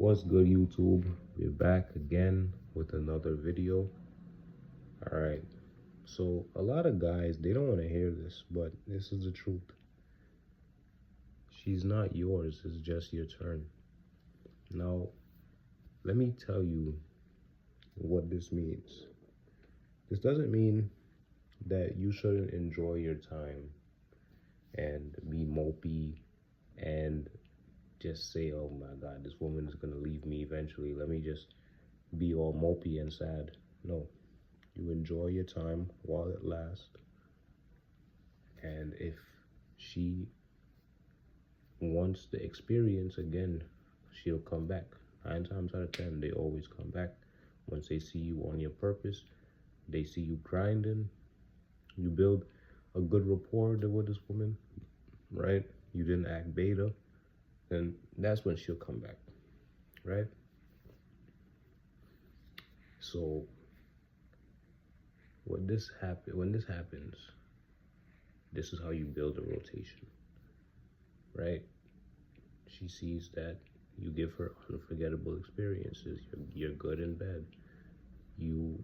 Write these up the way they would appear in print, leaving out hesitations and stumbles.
What's good, YouTube? We're back again with another video. All right, so a lot of guys, they don't want to hear this, but this is the truth. She's not yours, it's just your turn. Now, let me tell you what this means. This doesn't mean that you shouldn't enjoy your time and be mopey and just say, oh my God, this woman is gonna leave me eventually. Let me just be all mopey and sad. No, you enjoy your time while it lasts. And if she wants the experience again, she'll come back. 9 times out of 10, they always come back. Once they see you on your purpose, they see you grinding, you build a good rapport with this woman, right? You didn't act beta, and that's when she'll come back, right? So when this happens, this is how you build a rotation, right? She sees that you give her unforgettable experiences. You're good in bed. You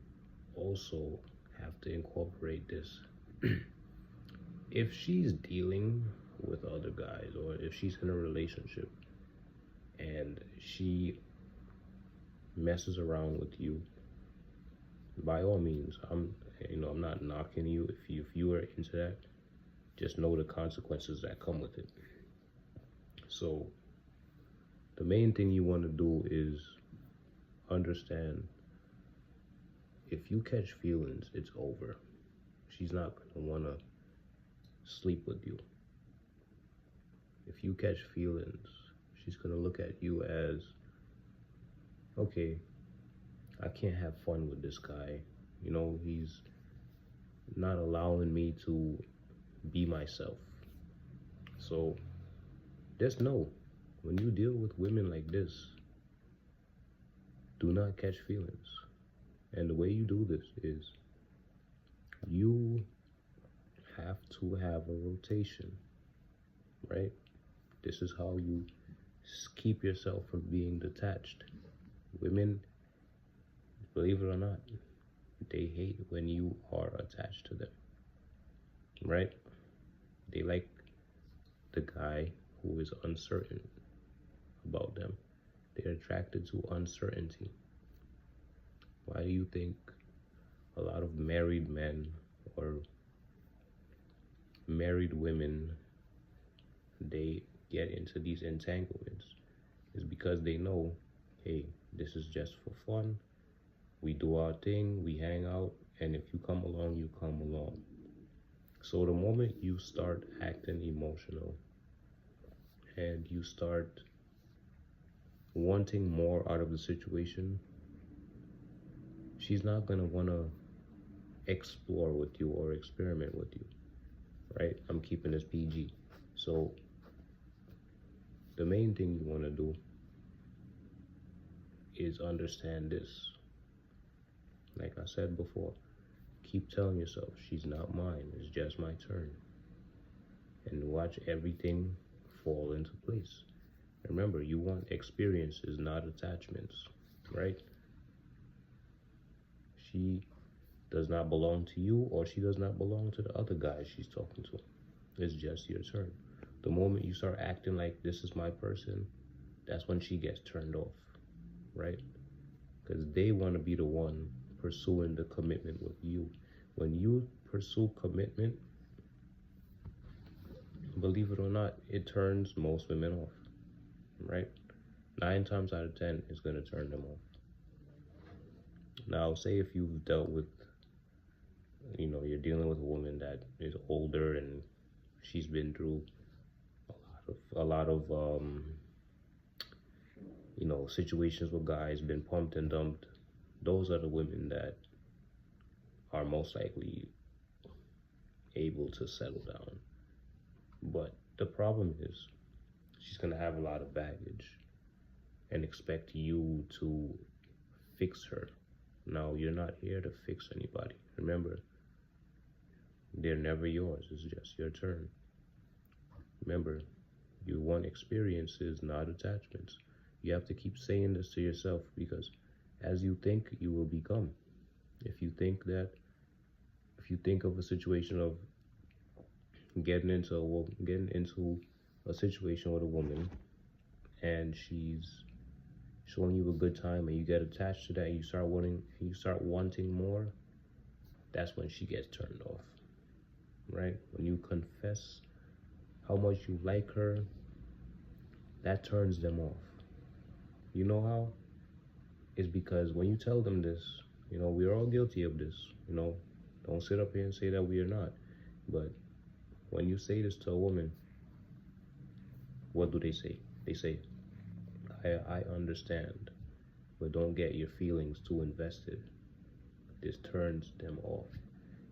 also have to incorporate this. If she's dealing with other guys, or if she's in a relationship and she messes around with you, by all means, I'm not knocking you. If you are into that, just know the consequences that come with it. So the main thing you want to do is understand, if you catch feelings, it's over. She's not going to want to sleep with you. If you catch feelings, she's going to look at you as, okay, I can't have fun with this guy. He's not allowing me to be myself. So just know, when you deal with women like this, do not catch feelings. And the way you do this is, you have to have a rotation, right? This is how you keep yourself from being detached. Women, believe it or not, they hate when you are attached to them, right? They like the guy who is uncertain about them. They're attracted to uncertainty. Why do you think a lot of married men or married women, they get into these entanglements? Is because they know, hey, this is just for fun. We do our thing, we hang out, and if you come along, you come along. So the moment you start acting emotional and you start wanting more out of the situation, she's not going to want to explore with you or experiment with you, right? I'm keeping this PG. So the main thing you want to do is understand this. Like I said before, keep telling yourself, she's not mine, it's just my turn. And watch everything fall into place. Remember, you want experiences, not attachments, right? She does not belong to you, or she does not belong to the other guys she's talking to. It's just your turn. The moment you start acting like this is my person, that's when she gets turned off, right? Because they want to be the one pursuing the commitment with you. When you pursue commitment, believe it or not, it turns most women off, right? 9 times out of 10, it's going to turn them off. Now, say if you've dealt with, you're dealing with a woman that is older and she's been through a lot of situations with guys, been pumped and dumped. Those are the women that are most likely able to settle down. But the problem is, she's going to have a lot of baggage and expect you to fix her. Now, you're not here to fix anybody. Remember, they're never yours. It's just your turn. Remember, you want experiences, not attachments. You have to keep saying this to yourself, because as you think, you will become. If you think that, if you think of a situation of getting into a situation with a woman, and she's showing you a good time, and you get attached to that, and you start wanting more, that's when she gets turned off, right? When you confess how much you like her, that turns them off. You know how? It's because when you tell them this, we're all guilty of this, don't sit up here and say that we are not. But when you say this to a woman, what do they say? They say, I understand, but don't get your feelings too invested. This turns them off.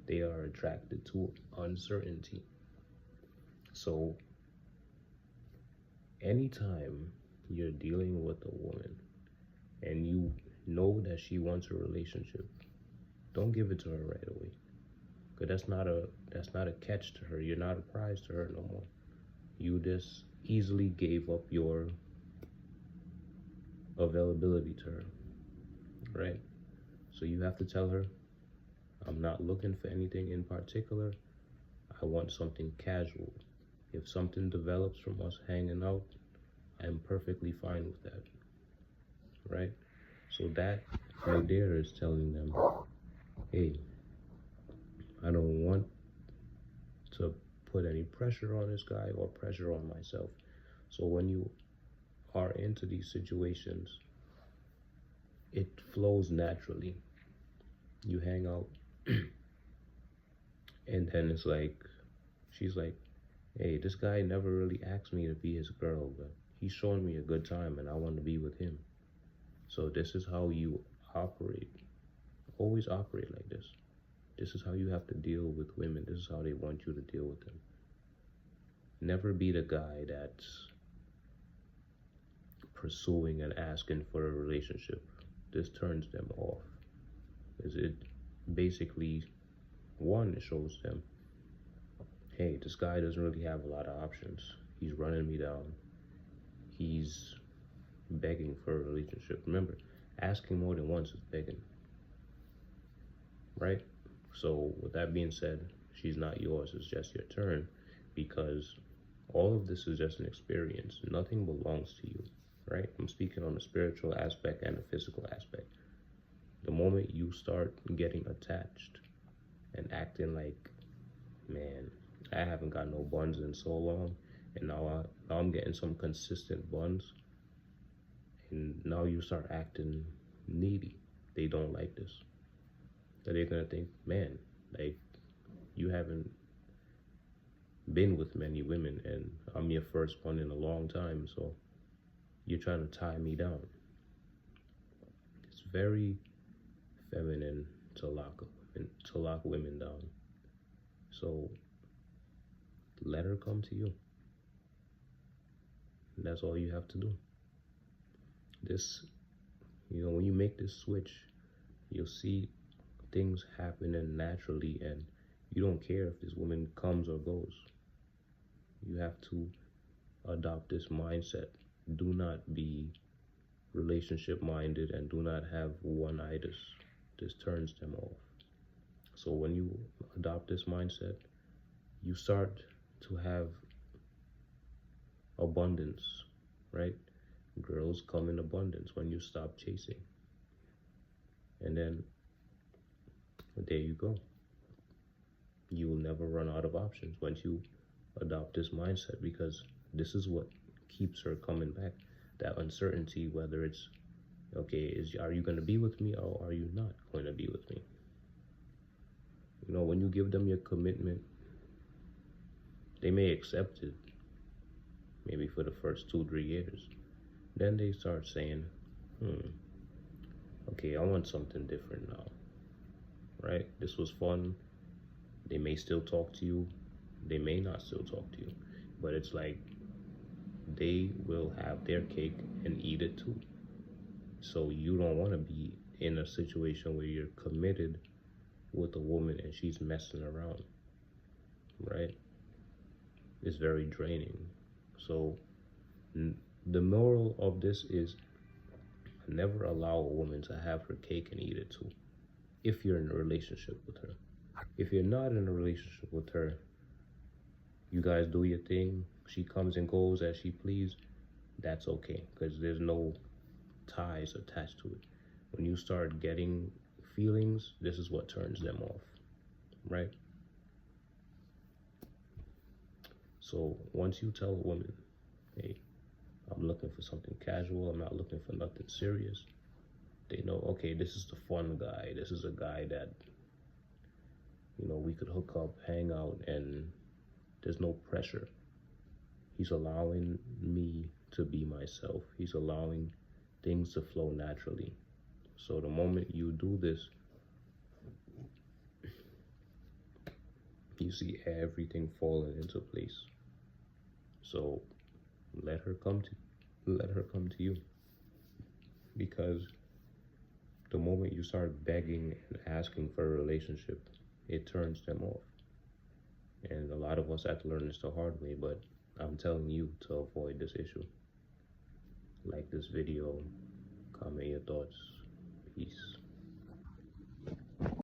They are attracted to uncertainty. So anytime you're dealing with a woman and you know that she wants a relationship, don't give it to her right away. Because that's not a catch to her. You're not a prize to her no more. You just easily gave up your availability to her, right? So you have to tell her, I'm not looking for anything in particular. I want something casual. If something develops from us hanging out, I'm perfectly fine with that, right? So that right there is telling them, hey, I don't want to put any pressure on this guy or pressure on myself. So when you are into these situations, it flows naturally. You hang out, and then it's like, she's like, hey, this guy never really asked me to be his girl, but he's showing me a good time and I want to be with him. So this is how you operate. Always operate like this. This is how you have to deal with women. This is how they want you to deal with them. Never be the guy that's pursuing and asking for a relationship. This turns them off. Is it basically, one, it shows them, hey, this guy doesn't really have a lot of options. He's running me down. He's begging for a relationship. Remember, asking more than once is begging, right? So with that being said, she's not yours. It's just your turn, because all of this is just an experience. Nothing belongs to you, right? I'm speaking on the spiritual aspect and the physical aspect. The moment you start getting attached and acting like, man, I haven't got no buns in so long, and now I'm getting some consistent buns, and now you start acting needy. They don't like this. So they're gonna think, man, like, you haven't been with many women, and I'm your first one in a long time, so you're trying to tie me down. It's very feminine to lock women down. So let her come to you. And that's all you have to do. This, when you make this switch, you'll see things happening naturally, and you don't care if this woman comes or goes. You have to adopt this mindset. Do not be relationship minded, and do not have one-itis. This turns them off. So when you adopt this mindset, you start to have abundance, right? Girls come in abundance when you stop chasing. And then there you go. You will never run out of options once you adopt this mindset, because this is what keeps her coming back. That uncertainty, whether it's, okay, are you going to be with me, or are you not going to be with me? When you give them your commitment, they may accept it maybe for the first 2-3 years. Then they start saying, okay, I want something different now, right? This was fun. They may still talk to you. They may not still talk to you. But it's like, they will have their cake and eat it too. So you don't want to be in a situation where you're committed with a woman and she's messing around, right? It's very draining. So The moral of this is never allow a woman to have her cake and eat it too. If you're in a relationship with her. If you're not in a relationship with her, you guys do your thing. She comes and goes as she please. That's okay, because there's no ties attached to it. When you start getting feelings, this is what turns them off, right? So once you tell a woman, hey, I'm looking for something casual, I'm not looking for nothing serious, they know, okay, this is the fun guy. This is a guy that, you know, we could hook up, hang out, and there's no pressure. He's allowing me to be myself. He's allowing things to flow naturally. So the moment you do this, you see everything falling into place. So let her come to you. Because the moment you start begging and asking for a relationship, it turns them off. And a lot of us have to learn this the hard way, but I'm telling you to avoid this issue. Like this video, comment your thoughts. Peace.